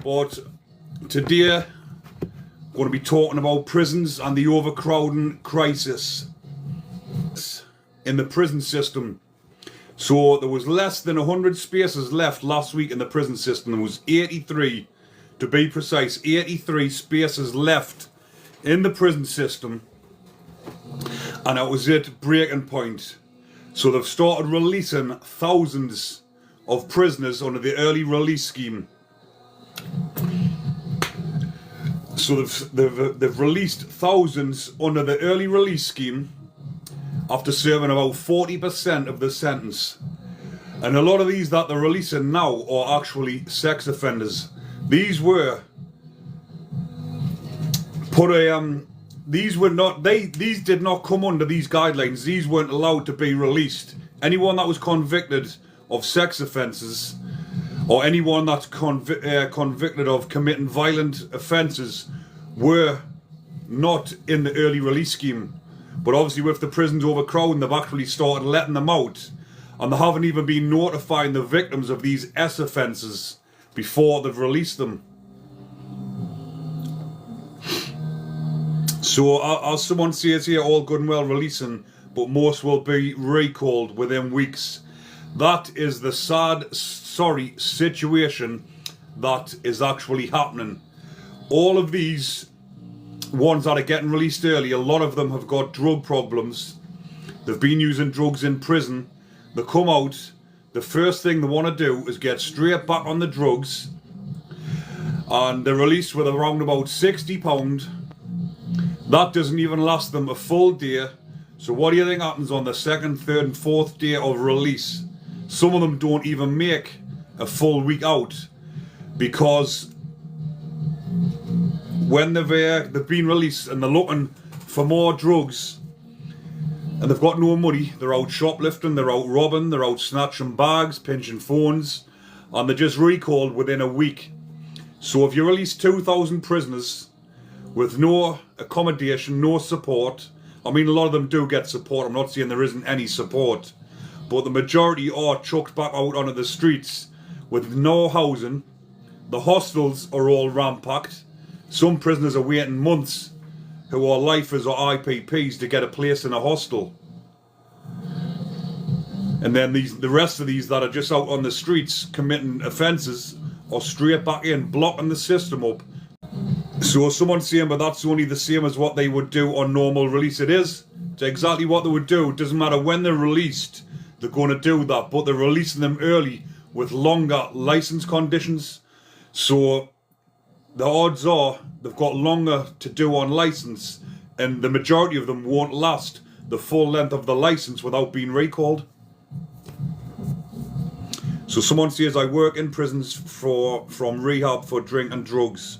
But today I'm going to be talking about prisons and the overcrowding crisis in the prison system. So there was less than 100 spaces left last week in the prison system. There was 83, to be precise, 83 spaces left in the prison system, and it was at breaking point. So they've started releasing thousands of prisoners under the early release scheme. So they've released thousands under the early release scheme after serving about 40% of the sentence. And a lot of these that they're releasing now are actually sex offenders. These did not come under these guidelines. These weren't allowed to be released. Anyone that was convicted of sex offences, or anyone that's convicted of committing violent offences, were not in the early release scheme. But obviously with the prisons overcrowding, they've actually started letting them out, and they haven't even been notifying the victims of these S offences before they've released them. So as someone says here, all good and well releasing, but most will be recalled within weeks. That is the sad, sorry situation that is actually happening. All of these ones that are getting released early, a lot of them have got drug problems. They've been using drugs in prison. They come out, the first thing they want to do is get straight back on the drugs, and they're released with around about £60. That doesn't even last them a full day. So what do you think happens on the second, third and fourth day of release? Some of them don't even make a full week out, because when they've been released and they're looking for more drugs and they've got no money, they're out shoplifting, they're out robbing, they're out snatching bags, pinching phones, and they're just recalled within a week. So if you release 2,000 prisoners with no accommodation, no support, I mean, a lot of them do get support, I'm not saying there isn't any support, but the majority are chucked back out onto the streets with no housing. The hostels are all rampacked. Some prisoners are waiting months who are lifers or IPPs to get a place in a hostel. And then the rest of these that are just out on the streets committing offences are straight back in, blocking the system up. So someone's saying, but that's only the same as what they would do on normal release. It is. It's exactly what they would do. It doesn't matter when they're released, they're going to do that. But they're releasing them early with longer licence conditions. So the odds are they've got longer to do on licence, and the majority of them won't last the full length of the licence without being recalled. So someone says, I work in prisons from rehab for drink and drugs.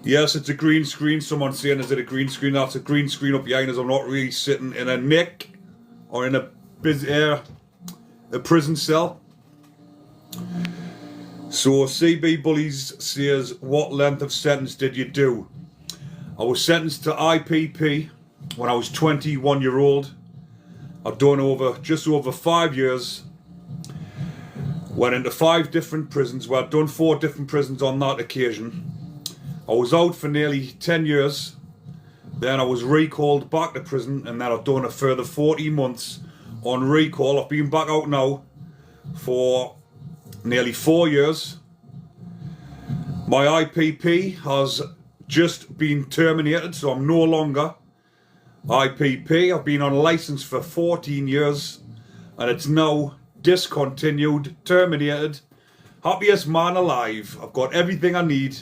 Yes, it's a green screen. Someone's saying, is it a green screen? That's a green screen up behind us. I'm not really sitting in a nick or in a prison cell. So CB Bullies says, what length of sentence did you do? I was sentenced to IPP when I was 21-year-old. I've done just over 5 years. Went into 5 different prisons. Well, I've done 4 different prisons on that occasion. I was out for nearly 10 years. Then I was recalled back to prison, and then I've done a further 40 months on recall. I've been back out now for nearly 4 years. My IPP has just been terminated, so I'm no longer IPP. I've been on licence for 14 years, and it's now discontinued, terminated. Happiest man alive. I've got everything I need.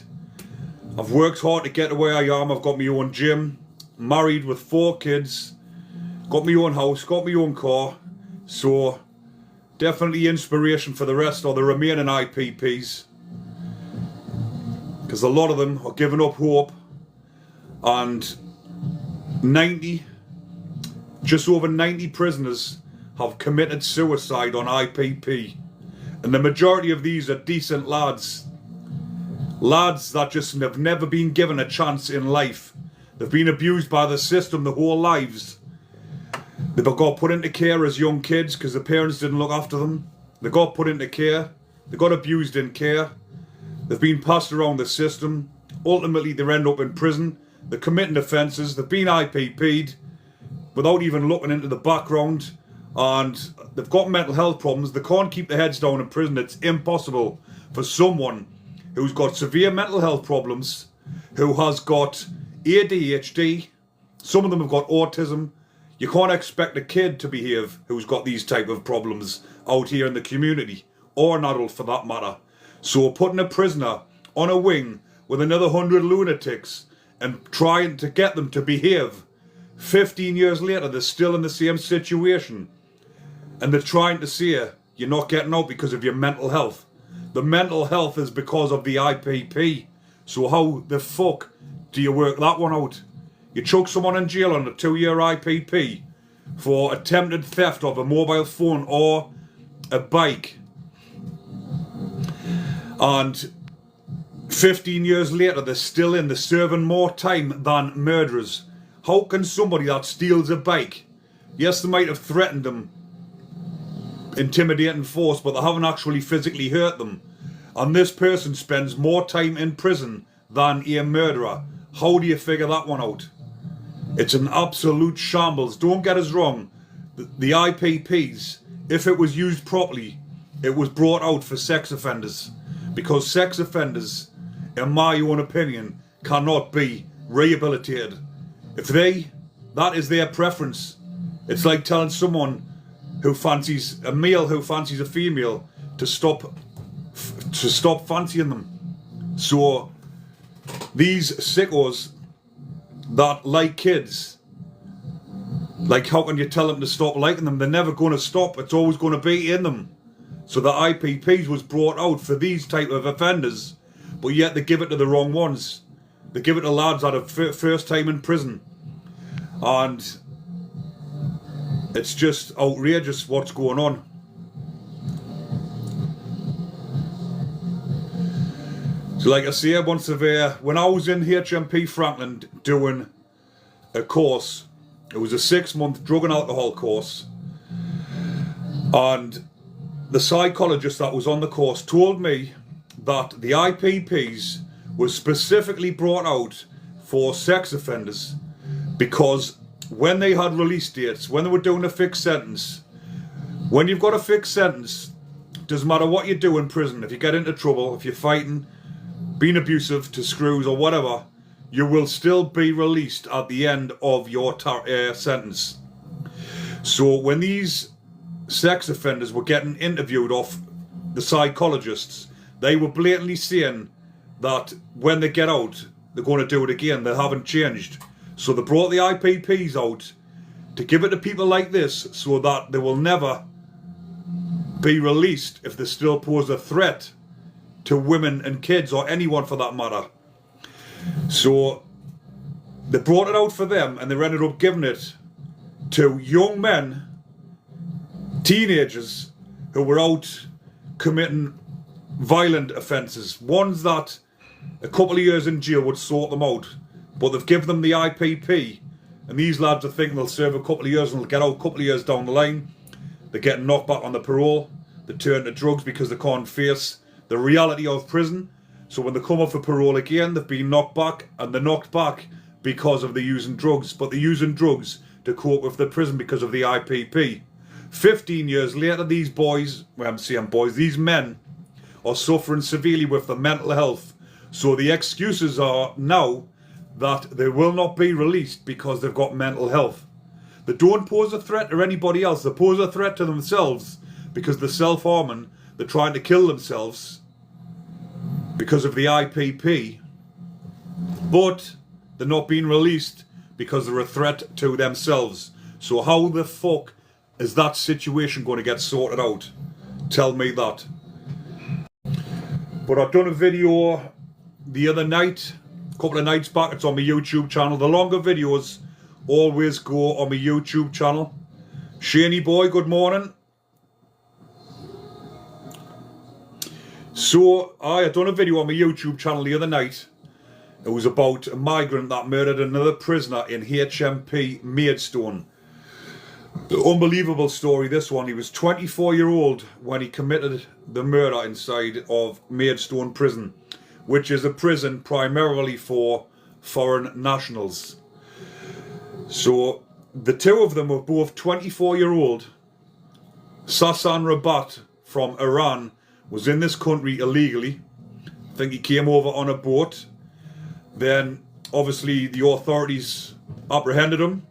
I've worked hard to get to where I am. I've got my own gym, married with 4 kids, got my own house, got my own car. So definitely inspiration for the rest or the remaining IPPs, because a lot of them are giving up hope, and just over 90 prisoners have committed suicide on IPP, and the majority of these are decent lads that just have never been given a chance in life. They've been abused by the system their whole lives. They've got put into care as young kids because the parents didn't look after them. They got put into care. they got abused in care, they've been passed around the system, ultimately they end up in prison, they're committing offences, they've been IPP'd without even looking into the background, and they've got mental health problems. They can't keep their heads down in prison. It's impossible for someone who's got severe mental health problems, who has got ADHD, some of them have got autism. You can't expect a kid to behave who's got these type of problems out here in the community, or an adult for that matter. So putting a prisoner on a wing with another 100 lunatics and trying to get them to behave, 15 years later they're still in the same situation, and they're trying to say you're not getting out because of your mental health. The mental health is because of the IPP. So how the fuck do you work that one out? You chuck someone in jail on a 2-year IPP for attempted theft of a mobile phone or a bike, and 15 years later they're still in, they're serving more time than murderers. How can somebody that steals a bike, yes, they might have threatened them, intimidating force, but they haven't actually physically hurt them, and this person spends more time in prison than a murderer? How do you figure that one out? It's an absolute shambles. Don't get us wrong, the IPPs, if it was used properly, it was brought out for sex offenders, because sex offenders, in my own opinion, cannot be rehabilitated. If that is their preference. It's like telling someone who fancies a male who fancies a female to stop fancying them. So these sickos that like kids, like, how can you tell them to stop liking them? They're never going to stop. It's always going to be in them. So the IPPs was brought out for these type of offenders, but yet they give it to the wrong ones. They give it to lads that have first time in prison, and it's just outrageous what's going on. So like I say, once when I was in HMP Franklin doing a course, it was a 6-month drug and alcohol course, and the psychologist that was on the course told me that the IPPs was specifically brought out for sex offenders, because when they had release dates, when they were doing a fixed sentence, when you've got a fixed sentence, doesn't matter what you do in prison, if you get into trouble, if you're fighting, being abusive to screws or whatever, you will still be released at the end of your sentence. So when these sex offenders were getting interviewed off the psychologists, they were blatantly saying that when they get out, they're going to do it again. They haven't changed. So they brought the IPPs out to give it to people like this, so that they will never be released if they still pose a threat to women and kids, or anyone for that matter. So they brought it out for them, and they ended up giving it to young men, teenagers, who were out committing violent offences, ones that a couple of years in jail would sort them out, but they've given them the IPP, and these lads are thinking they'll serve a couple of years and they'll get out a couple of years down the line. They're getting knocked back on the parole, they turn to drugs because they can't face the reality of prison. So when they come off for parole again, they've been knocked back, and they're knocked back because of the using drugs, but they're using drugs to cope with the prison because of the IPP. 15 years later, these boys, well, I'm saying boys, these men are suffering severely with their mental health. So the excuses are now that they will not be released because they've got mental health. They don't pose a threat to anybody else. They pose a threat to themselves because they're self-harming. They're trying to kill themselves because of the IPP, but they're not being released because they're a threat to themselves. So how the fuck is that situation going to get sorted out? Tell me that. But I've done a video the other night, a couple of nights back. It's on my YouTube channel. The longer videos always go on my YouTube channel. Shaney boy, good morning. So I had done a video on my YouTube channel the other night. It was about a migrant that murdered another prisoner in HMP Maidstone. Unbelievable story, this one. He was 24-year-old when he committed the murder inside of Maidstone Prison, which is a prison primarily for foreign nationals. So the two of them were both 24-year-old. Sasan Rabat from Iran was in this country illegally. I think he came over on a boat. Then obviously the authorities apprehended him.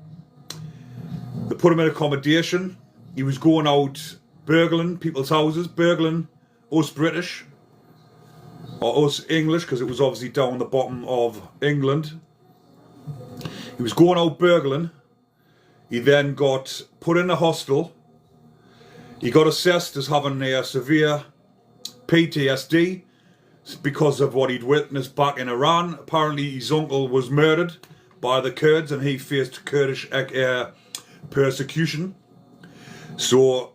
They put him in accommodation. He was going out burgling people's houses, burgling us British, or us English, because it was obviously down the bottom of England. He was going out burgling. He then got put in a hostel. He got assessed as having a severe PTSD because of what he'd witnessed back in Iran. Apparently his uncle was murdered by the Kurds and he faced Kurdish persecution. So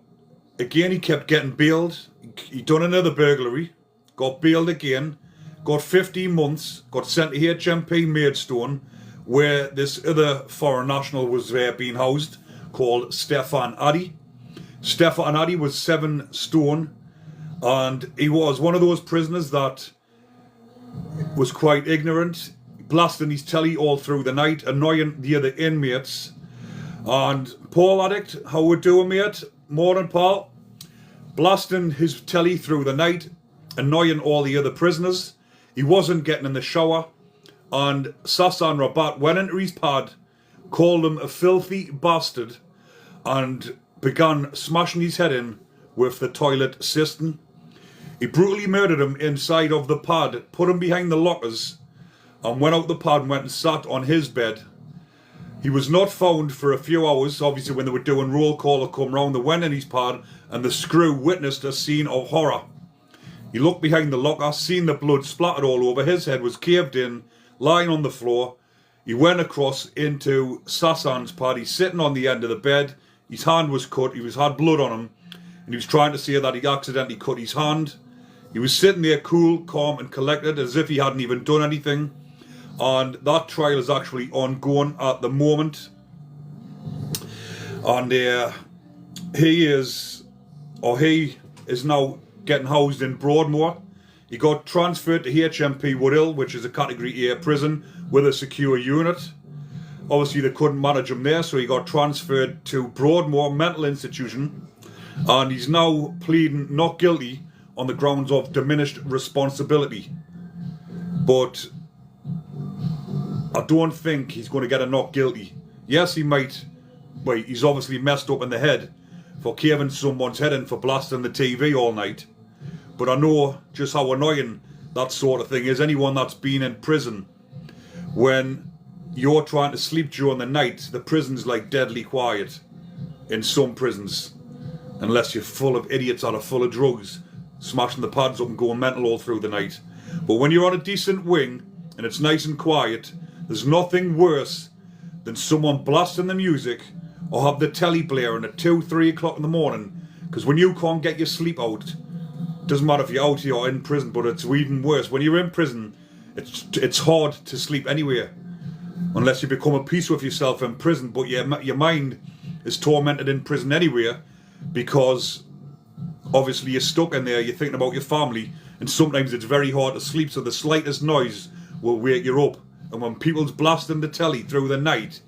again, he kept getting bailed. He done another burglary, got bailed again, got 15 months, got sent to HMP Maidstone, where this other foreign national was being housed, called Stefan Addy. Stefan Addy was 7 stone, and he was one of those prisoners that was quite ignorant, blasting his telly all through the night, annoying the other inmates. And Paul Addict, how we doing, mate? Morning, Paul. Blasting his telly through the night, annoying all the other prisoners. He wasn't getting in the shower, and Sasan Rabat went into his pad, called him a filthy bastard, and began smashing his head in with the toilet cistern. He brutally murdered him inside of the pad, put him behind the lockers, and went out the pad and went and sat on his bed. He was not found for a few hours. Obviously, when they were doing roll call or come round, they went in his pad, and the screw witnessed a scene of horror. He looked behind the locker, seen the blood splattered all over. His head was caved in, lying on the floor. He went across into Sasan's pad. He's sitting on the end of the bed. His hand was cut. He had blood on him, and he was trying to say that he accidentally cut his hand. He was sitting there cool, calm and collected, as if he hadn't even done anything. And that trial is actually ongoing at the moment. And he is now getting housed in Broadmoor. He got transferred to HMP Woodhill, which is a Category A prison with a secure unit. Obviously they couldn't manage him there, so he got transferred to Broadmoor Mental Institution, and he's now pleading not guilty on the grounds of diminished responsibility. But I don't think he's going to get a not guilty. Yes, he might. Wait, he's obviously messed up in the head for caving someone's head in for blasting the TV all night. But I know just how annoying that sort of thing is. Anyone that's been in prison, when you're trying to sleep during the night, the prison's like deadly quiet in some prisons. Unless you're full of idiots that are full of drugs, smashing the pads up and going mental all through the night. But when you're on a decent wing and it's nice and quiet, there's nothing worse than someone blasting the music or have the telly blaring at 2, 3 o'clock in the morning. Because when you can't get your sleep out, doesn't matter if you're out here or in prison, but it's even worse. When you're in prison, it's hard to sleep anywhere. Unless you become at peace with yourself in prison, but your mind is tormented in prison anywhere, because obviously you're stuck in there, you're thinking about your family, and sometimes it's very hard to sleep, so the slightest noise will wake you up. And when people's blasting the telly through the night,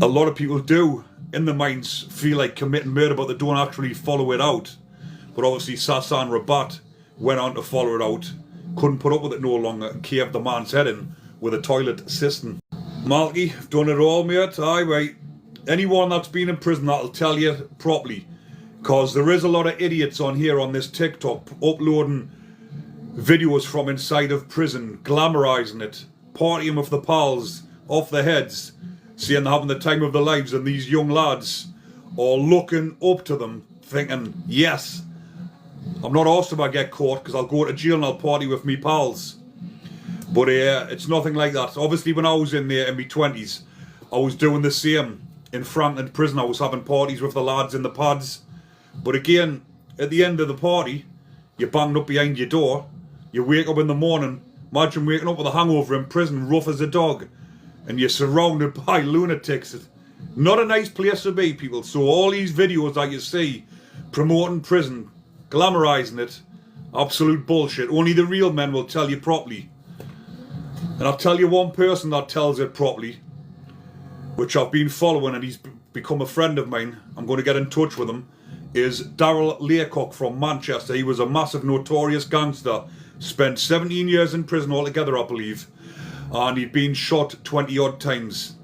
a lot of people do, in their minds, feel like committing murder, but they don't actually follow it out. But obviously Sasan Rabat went on to follow it out, couldn't put up with it no longer, and caved the man's head in with a toilet cistern. Malky, I've done it all, mate. Aye, right. Anyone that's been in prison, that'll tell you properly. Because there is a lot of idiots on here on this TikTok uploading videos from inside of prison, glamorising it, partying with the pals, off their heads, saying they're having the time of their lives, and these young lads are looking up to them, thinking, yes, I'm not asked if I get caught because I'll go to jail and I'll party with me pals. But it's nothing like that. Obviously, when I was in there in my 20s, I was doing the same in Franklin prison. I was having parties with the lads in the pads. But again, at the end of the party, you're banged up behind your door. You wake up in the morning. Imagine waking up with a hangover in prison, rough as a dog. And you're surrounded by lunatics Not a nice place to be, people. So all these videos that you see promoting prison, glamorizing it, absolute bullshit. Only the real men will tell you properly. And I'll tell you one person that tells it properly, which I've been following, and he's become a friend of mine. I'm going to get in touch with him. Is Daryl Laycock from Manchester. He was a massive notorious gangster. Spent 17 years in prison altogether, I believe. And he'd been shot 20 odd times.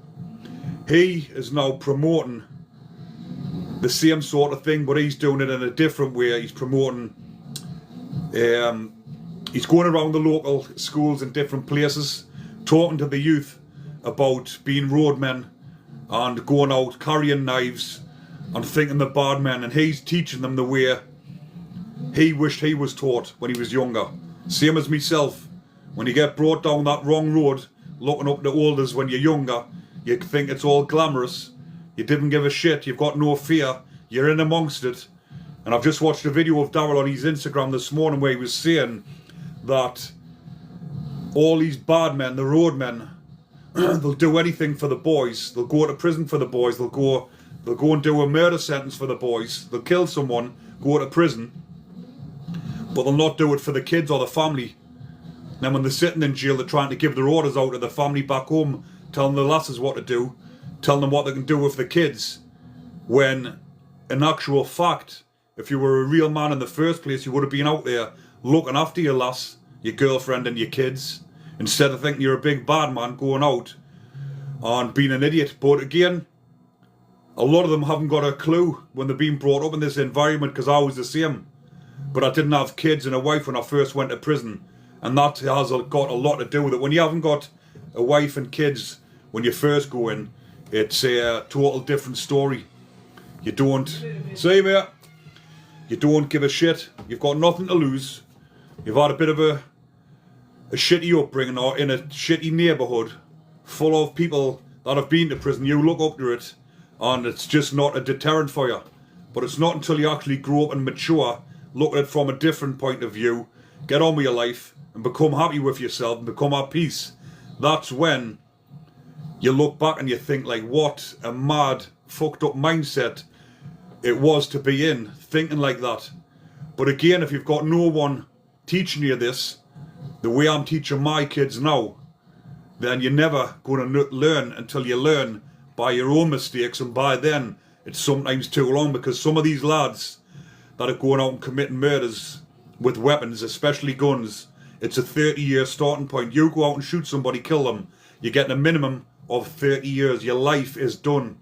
He is now promoting the same sort of thing, but he's doing it in a different way. He's promoting, he's going around the local schools in different places, talking to the youth about being roadmen and going out carrying knives and thinking they're bad men, and he's teaching them the way he wished he was taught when he was younger. Same as myself. When you get brought down that wrong road, looking up to elders when you're younger, you think it's all glamorous. You didn't give a shit. You've got no fear. You're in amongst it. And I've just watched a video of Daryl on his Instagram this morning where he was saying that all these bad men, the road men, they'll do anything for the boys. They'll go to prison for the boys. They'll go and do a murder sentence for the boys. They'll kill someone, go to prison, but they'll not do it for the kids or the family. Then when they're sitting in jail, they're trying to give their orders out to the family back home, telling the lasses what to do, telling them what they can do with the kids. When, in actual fact, if you were a real man in the first place, you would have been out there looking after your lass, your girlfriend and your kids, instead of thinking you're a big bad man going out and being an idiot. But again, a lot of them haven't got a clue when they're being brought up in this environment, because I was the same. But I didn't have kids and a wife when I first went to prison. And that has got a lot to do with it. When you haven't got a wife and kids when you first go in, it's a total different story. You don't, see mate, you don't give a shit. You've got nothing to lose. You've had a bit of a shitty upbringing, or in a shitty neighbourhood full of people that have been to prison. You look up to it and it's just not a deterrent for you. But it's not until you actually grow up and mature, look at it from a different point of view, get on with your life and become happy with yourself and become at peace. That's when you look back and you think, like, what a mad, fucked up mindset it was to be in, thinking like that. But again, if you've got no one teaching you this, the way I'm teaching my kids now, then you're never going to learn until you learn by your own mistakes, and by then it's sometimes too long, because some of these lads that are going out and committing murders with weapons, especially guns, it's a 30-year starting point. You go out and shoot somebody, kill them, you're getting a minimum of 30 years. Your life is done.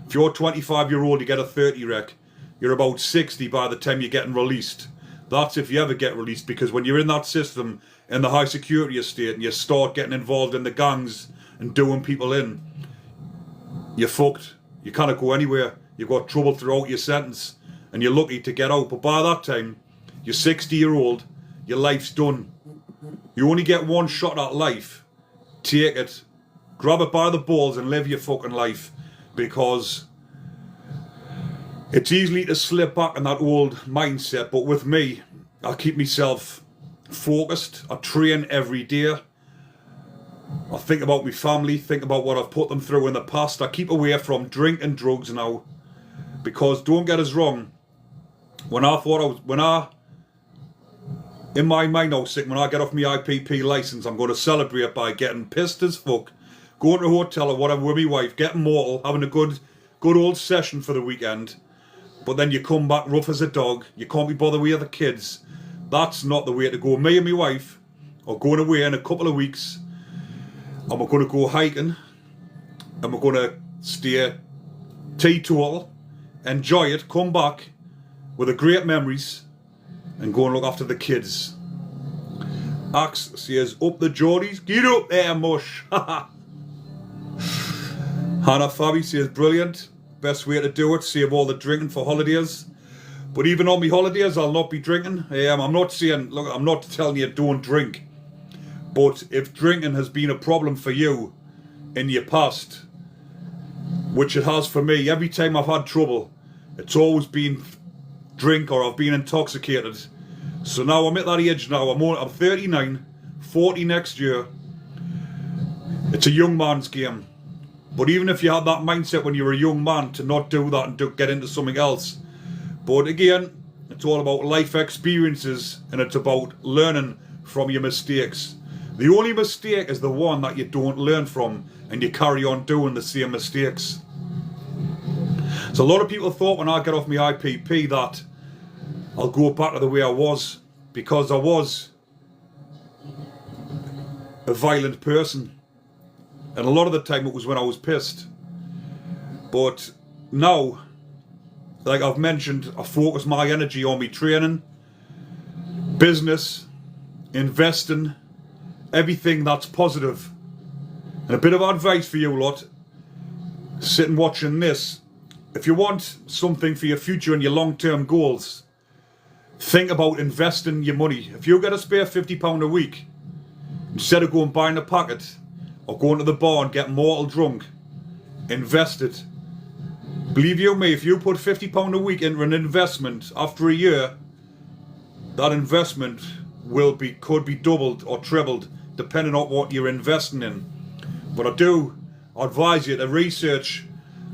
If you're 25-year-old, you get a 30 rec. You're about 60 by the time you're getting released. That's if you ever get released, because when you're in that system, in the high security estate, and you start getting involved in the gangs and doing people in, you're fucked. You can't go anywhere. You've got trouble throughout your sentence, and you're lucky to get out. But by that time, you're 60-year-old, your life's done. You only get one shot at life. Take it. Grab it by the balls and live your fucking life, because it's easy to slip back in that old mindset. But with me, I keep myself focused. I train every day. I think about my family, think about what I've put them through in the past. I keep away from drink and drugs now, because don't get us wrong, in my mind I was thinking, when I get off my IPP licence, I'm going to celebrate by getting pissed as fuck, going to a hotel or whatever with my wife, getting mortal, having a good old session for the weekend. But then you come back rough as a dog, you can't be bothered with the kids. That's not the way to go. Me and my wife are going away in a couple of weeks, and we're going to go hiking, and we're going to stay teetotal, enjoy it, come back with a great memories, and go and look after the kids. Axe says, up the Geordies, get up there, mush. Hannah Fabi says, brilliant, best way to do it, save all the drinking for holidays. But even on my holidays, I'll not be drinking. I'm not saying, look, I'm not telling you don't drink. But if drinking has been a problem for you in your past, which it has for me, every time I've had trouble, it's always been drink or I've been intoxicated. So now I'm at that age now. I'm 39, 40 next year. It's a young man's game. But even if you had that mindset when you were a young man to not do that and to get into something else. But again, it's all about life experiences, and it's about learning from your mistakes. The only mistake is the one that you don't learn from and you carry on doing the same mistakes. So a lot of people thought when I get off my IPP that I'll go back to the way I was, because I was a violent person. And a lot of the time it was when I was pissed. But now, like I've mentioned, I focus my energy on me training, business, investing, everything that's positive. And a bit of advice for you lot sitting watching this: if you want something for your future and your long-term goals, think about investing your money. If you get a spare £50 a week, instead of going buying a packet or going to the bar and getting mortal drunk, invest it. Believe you me, if you put £50 a week into an investment, after a year, that investment could be doubled or trebled depending on what you're investing in. But I do advise you to research.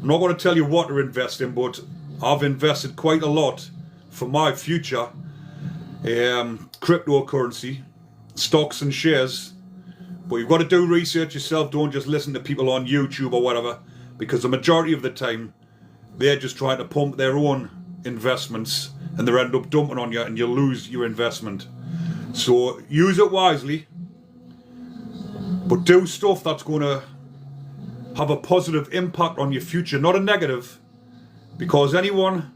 I'm not going to tell you what to invest in, but I've invested quite a lot for my future. Cryptocurrency, stocks and shares. But you've got to do research yourself. Don't just listen to people on YouTube or whatever, because the majority of the time they're just trying to pump their own investments and they end up dumping on you and you lose your investment. So use it wisely, but do stuff that's going to have a positive impact on your future, not a negative, because anyone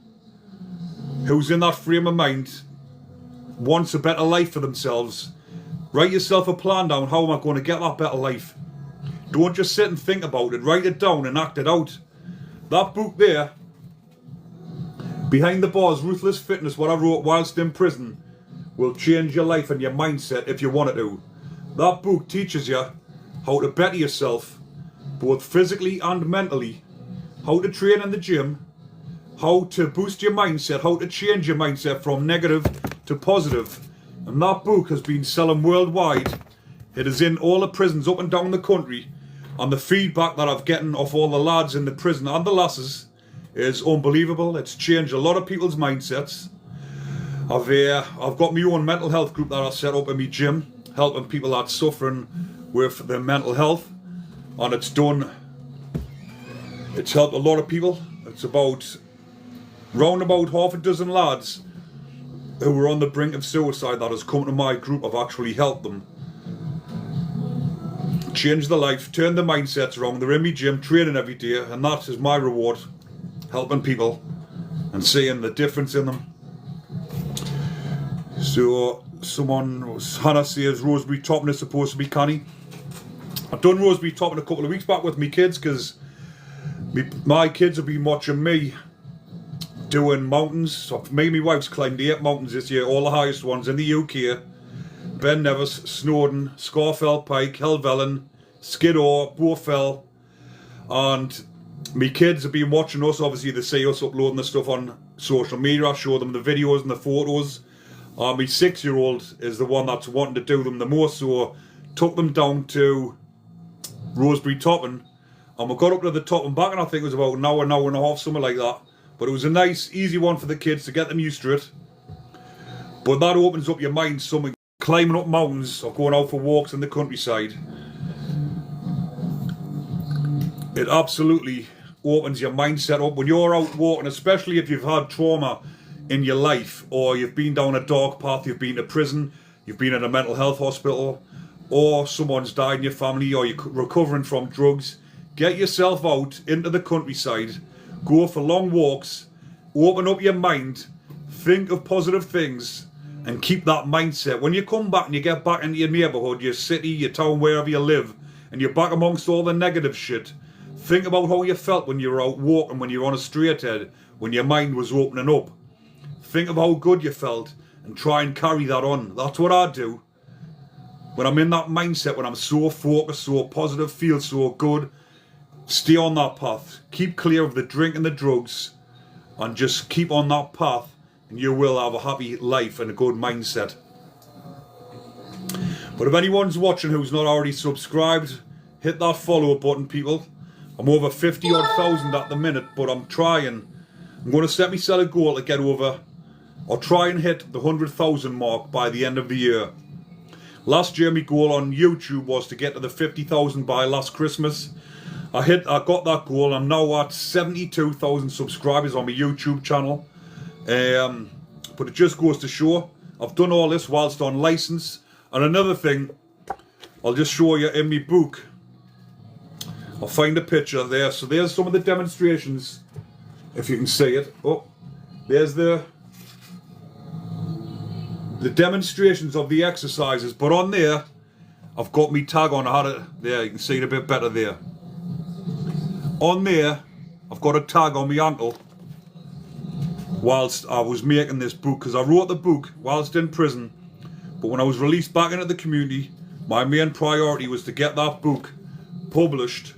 who's in that frame of mind wants a better life for themselves. Write yourself a plan down. How am I going to get that better life? Don't just sit and think about it. Write it down and act it out. That book there, Behind the Bars, Ruthless Fitness, what I wrote whilst in prison, will change your life and your mindset if you want it to. That book teaches you how to better yourself, both physically and mentally, how to train in the gym, how to boost your mindset, how to change your mindset from negative to positive. And that book has been selling worldwide. It is in all the prisons up and down the country, and the feedback that I've getting off all the lads in the prison and the lasses is unbelievable. It's changed a lot of people's mindsets. I've got my own mental health group that I set up in my gym, helping people that's suffering with their mental health, and it's helped a lot of people. It's round about half a dozen lads who were on the brink of suicide that has come to my group. I've actually helped them change their life, turn their mindsets around. They're in my gym training every day, and that is my reward, helping people and seeing the difference in them. So Hannah says rosemary topping is supposed to be canny. I've done rosemary topping a couple of weeks back with my kids, because my kids have been watching me doing mountains. So me and my wife's climbed 8 mountains this year, all the highest ones in the UK. Ben Nevis, Snowdon, Scafell Pike, Helvellyn, Skiddaw, Bowfell. And my kids have been watching us. Obviously they see us uploading the stuff on social media. I show them the videos and the photos. My 6-year-old is the one that's wanting to do them the most, so took them down to Rosebery Topping, and we got up to the top and back, and I think it was about an hour and a half, something like that. But it was a nice, easy one for the kids to get them used to it. But that opens up your mind, something climbing up mountains or going out for walks in the countryside. It absolutely opens your mindset up when you're out walking, especially if you've had trauma in your life, or you've been down a dark path, you've been to prison, you've been in a mental health hospital, or someone's died in your family, or you're recovering from drugs. Get yourself out into the countryside, go for long walks, open up your mind, think of positive things, and keep that mindset. When you come back and you get back into your neighbourhood, your city, your town, wherever you live, and you're back amongst all the negative shit, think about how you felt when you were out walking, when you were on a straight head, when your mind was opening up. Think of how good you felt and try and carry that on. That's what I do. When I'm in that mindset, when I'm so focused, so positive, feel so good, stay on that path. Keep clear of the drink and the drugs, and just keep on that path, and you will have a happy life and a good mindset. But if anyone's watching who's not already subscribed, hit that follow button, people. I'm over 50 odd thousand at the minute, but I'm going to set myself a goal to get over, or try and hit the 100,000 mark by the end of the year. Last year my goal on YouTube was to get to the 50,000 by last Christmas. I got that goal. I'm now at 72,000 subscribers on my YouTube channel. But it just goes to show I've done all this whilst on license. And another thing, I'll just show you in my book. I'll find a picture there. So there's some of the demonstrations, if you can see it. Oh, there's the demonstrations of the exercises. But on there, I've got me tag on. I had it there. You can see it a bit better there. On there, I've got a tag on my ankle whilst I was making this book, because I wrote the book whilst in prison. But when I was released back into the community, my main priority was to get that book published,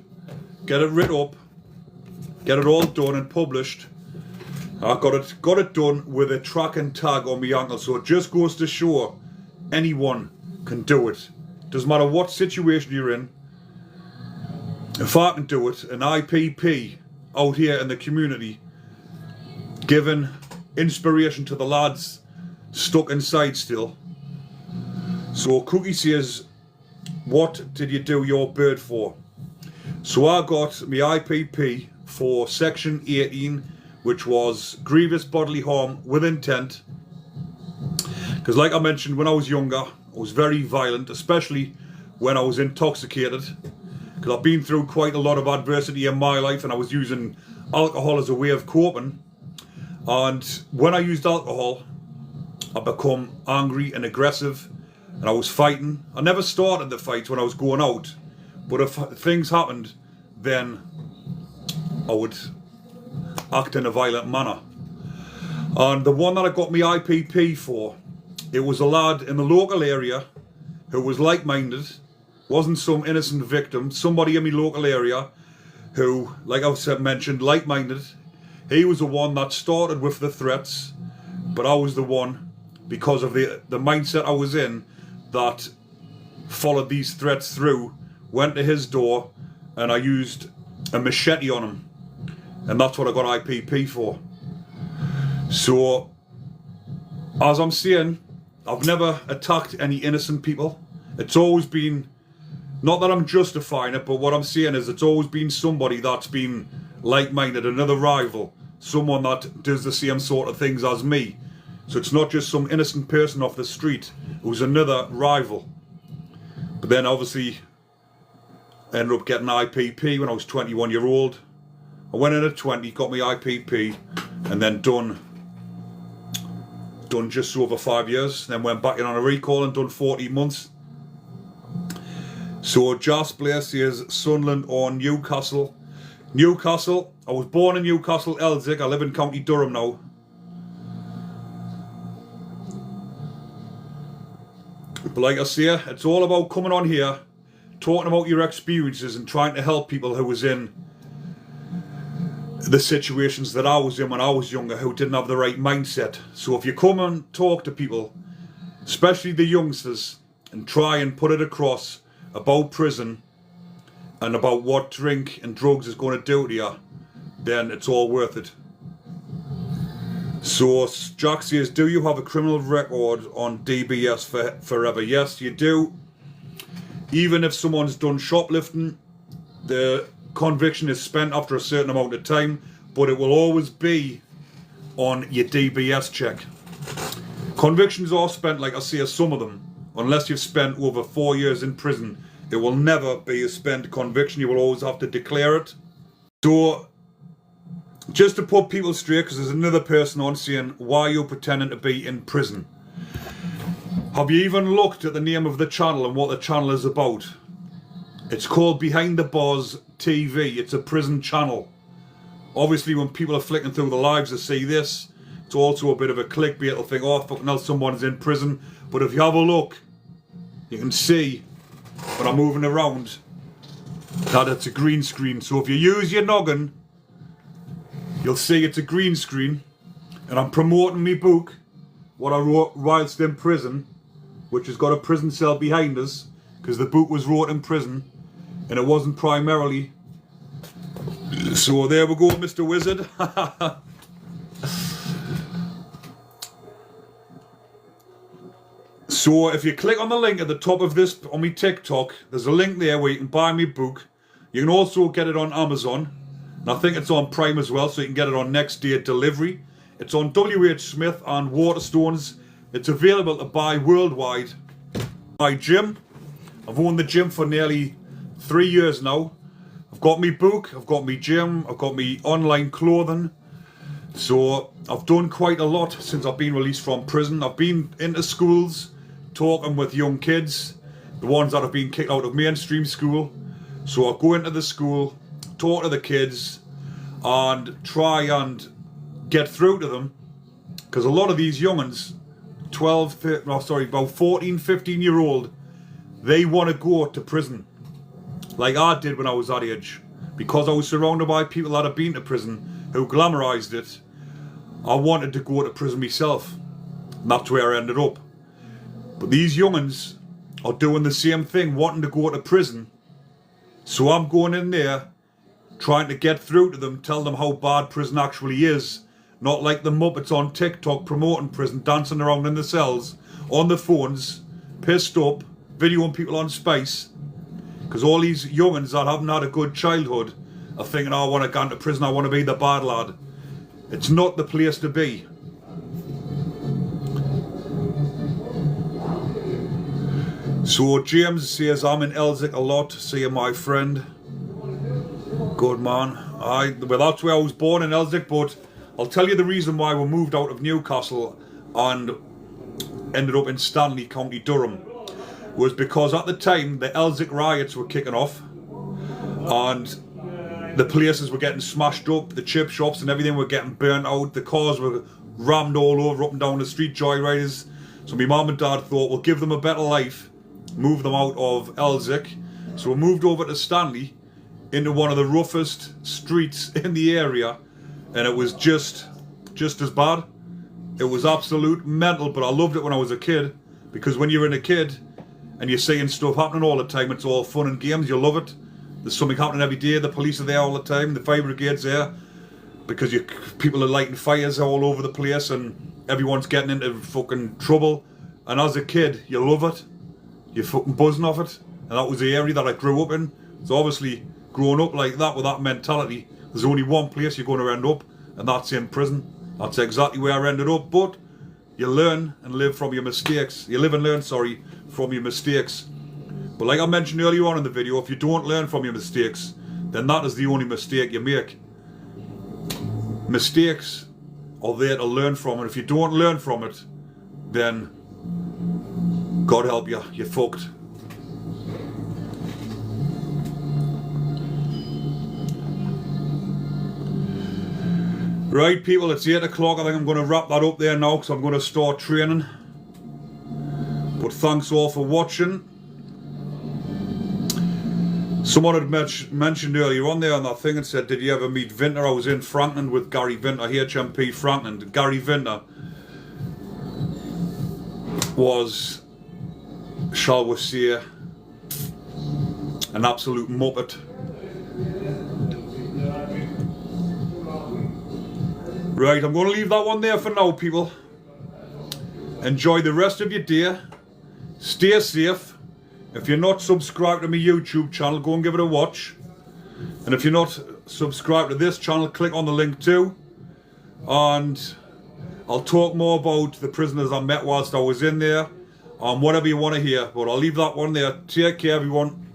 get it written up, get it all done and published. I got it done with a tracking tag on my ankle. So it just goes to show anyone can do it. Doesn't matter what situation you're in. If I can do it, an IPP out here in the community, giving inspiration to the lads stuck inside still. So Cookie says, what did you do your bird for? So I got my IPP for section 18, which was grievous bodily harm with intent. Because like I mentioned, when I was younger, I was very violent, especially when I was intoxicated. Because I've been through quite a lot of adversity in my life, and I was using alcohol as a way of coping. And when I used alcohol, I become angry and aggressive, and I was fighting. I never started the fights when I was going out, but if things happened, then I would act in a violent manner. And the one that I got my IPP for, it was a lad in the local area who was like-minded. Wasn't some innocent victim, somebody in my local area who, like I said, mentioned, like-minded. He was the one that started with the threats, but I was the one, because of the mindset I was in, that followed these threats through, went to his door, and I used a machete on him. And that's what I got IPP for. So, as I'm saying, I've never attacked any innocent people. It's always been, not that I'm justifying it, but what I'm saying is it's always been somebody that's been like-minded, another rival, someone that does the same sort of things as me. So it's not just some innocent person off the street who's another rival. But then obviously I ended up getting IPP when I was 21 years old. I went in at 20, got my IPP, and then done just over 5 years. Then went back in on a recall and done 14 months. So Jas Blair says Sunderland or Newcastle. Newcastle. I was born in Newcastle, Elsick. I live in County Durham now. But like I say, it's all about coming on here, talking about your experiences and trying to help people who was in the situations that I was in when I was younger, who didn't have the right mindset. So if you come and talk to people, especially the youngsters, and try and put it across about prison and about what drink and drugs is going to do to you, then it's all worth it. So Jack says, do you have a criminal record on DBS forever? Yes, you do. Even if someone's done shoplifting, the conviction is spent after a certain amount of time, but it will always be on your DBS check. Convictions are spent, like I say, some of them, unless you've spent over 4 years in prison. It will never be a spent conviction. You will always have to declare it. So, just to put people straight, because there's another person on saying, why are you pretending to be in prison? Have you even looked at the name of the channel and what the channel is about? It's called Behind the Bars TV. It's a prison channel. Obviously, when people are flicking through the lives to see this, it's also a bit of a clickbait. They'll think, oh, fucking hell, someone's in prison. But if you have a look, you can see when I'm moving around that it's a green screen. So if you use your noggin, you'll see it's a green screen. And I'm promoting my book, what I wrote whilst in prison, which has got a prison cell behind us, because the book was wrote in prison, and it wasn't primarily So there we go, Mr. Wizard. So if you click on the link at the top of this on my TikTok, there's a link there where you can buy me book. You can also get it on Amazon, and I think it's on Prime as well, so you can get it on next day delivery. It's on WH Smith and Waterstones. It's available to buy worldwide. My gym, I've owned the gym for nearly 3 years now. I've got me book, I've got me gym, I've got me online clothing. So I've done quite a lot since I've been released from prison. I've been into schools, talking with young kids, the ones that have been kicked out of mainstream school. So I go into the school, talk to the kids, and try and get through to them. Because a lot of these young'uns, about 14, 15-year-old, they want to go to prison. Like I did when I was that age. Because I was surrounded by people that had been to prison who glamorized it, I wanted to go to prison myself. And that's where I ended up. But these young'uns are doing the same thing, wanting to go to prison. So I'm going in there, trying to get through to them, tell them how bad prison actually is. Not like the Muppets on TikTok promoting prison, dancing around in the cells, on the phones, pissed up, videoing people on space. Because all these young'uns that haven't had a good childhood are thinking, oh, I want to go into prison, I want to be the bad lad. It's not the place to be. So James says, I'm in Elsick a lot, seeing my friend. Good man. Well, that's where I was born, in Elsick, but I'll tell you the reason why we moved out of Newcastle and ended up in Stanley, County Durham, was because at the time the Elsick riots were kicking off and the places were getting smashed up, the chip shops and everything were getting burnt out, the cars were rammed all over, up and down the street, joyriders. So my mum and dad thought, we'll give them a better life, move them out of Elsick. So we moved over to Stanley, into one of the roughest streets in the area, and it was just as bad. It was absolute mental, but I loved it when I was a kid, because when you're in a kid and you're seeing stuff happening all the time, it's all fun and games, you love it. There's something happening every day, the police are there all the time, the fire brigade's there, because people are lighting fires all over the place and everyone's getting into fucking trouble. And as a kid, you love it, you're fucking buzzing off it, and that was the area that I grew up in. So obviously, growing up like that with that mentality, there's only one place you're going to end up, and that's in prison. That's exactly where I ended up. But you learn and live from your mistakes. You live and learn, sorry, from your mistakes. But like I mentioned earlier on in the video, if you don't learn from your mistakes, then that is the only mistake you make. Mistakes are there to learn from, and if you don't learn from it, then God help you, you're fucked. Right people, it's 8 o'clock. I think I'm going to wrap that up there now because I'm going to start training. But thanks all for watching. Someone had mentioned earlier on there on that thing and said, did you ever meet Vinter? I was in Franklin with Gary Vinter, HMP Franklin. Gary Vinter was, shall we say, an absolute muppet. Right, I'm going to leave that one there for now, people. Enjoy the rest of your day. Stay safe. If you're not subscribed to my YouTube channel, go and give it a watch. And if you're not subscribed to this channel, click on the link too. And I'll talk more about the prisoners I met whilst I was in there, whatever you want to hear. But I'll leave that one there. Take care, everyone.